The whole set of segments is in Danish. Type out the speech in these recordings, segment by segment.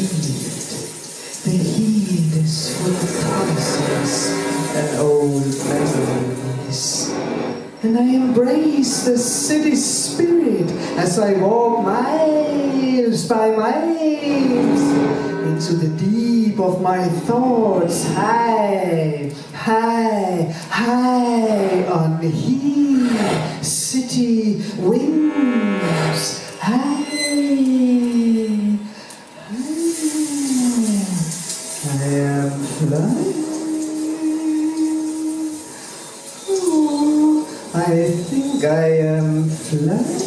The heat is full of promises and old memories. And I embrace the city spirit as I walk miles by miles into the deep of my thoughts, high, high, high on the hill, city wings, high. I am flying. Oh, I think I am flying.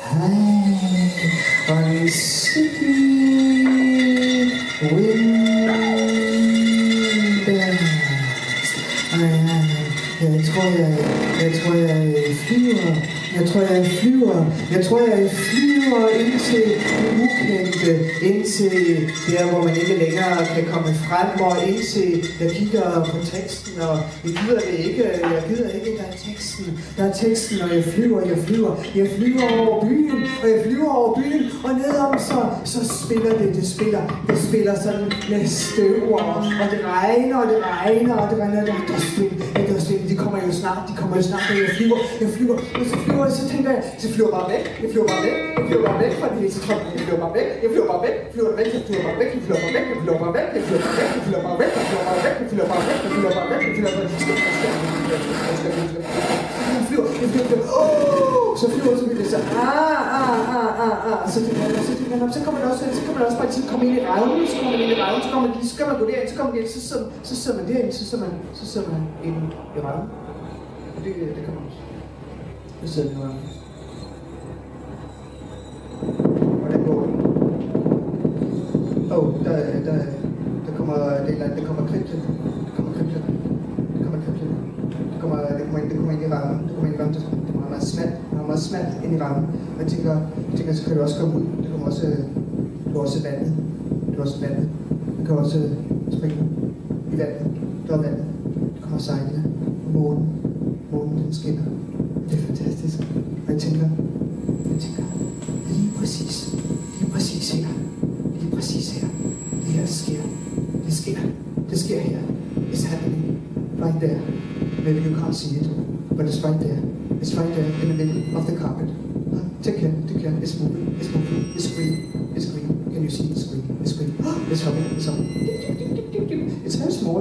High on city windows. Jeg tror jeg flyver ind til det ukendte, ind til der, hvor man ikke længere kan komme frem, og indtil jeg kigger på teksten, og jeg gider ikke, der er teksten, og jeg flyver over byen, og nedom så spiller det spiller sådan med støv, og det regner, de kommer jo snart, og jeg flyver, og så tænker jeg, så flyver bare væk fra det hele, så tror jeg, jeg flyver bare væk, så flyver så vildt, så kommer det også bare til at komme ind i ravnen, så skal man gå derind, så sidder man derind, så sidder man inde i ravnen. Det kommer også. Det sidder i ravnen. Hvordan går det? Der kommer kribler. Det kommer ind i rammen. Det kommer meget smalt ind i rammen. Og jeg tænker, så kan det også komme ud. Det kommer også vandet. Man kan også springe i vandet. Der er vandet. Det kommer sejlende. Månen den skinner. Det er fantastisk. Og jeg tænker, lige præcis her. Det her sker her. It's happening right there. Maybe you can't see it, but it's right there. It's right there in the middle of the carpet. Take care. It's moving. It's green. Can you see it's green? It's green. It's humming. It's very small,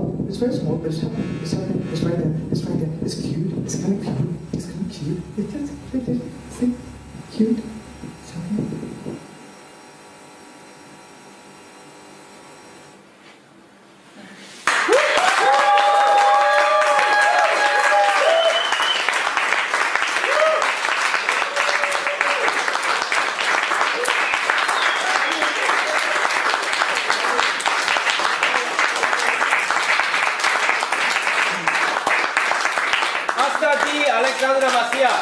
but it's happening. It's right there. It's cute. It's kind of cute. It's just see, cute. It's happening. Hasta aquí, Alexandra Macia.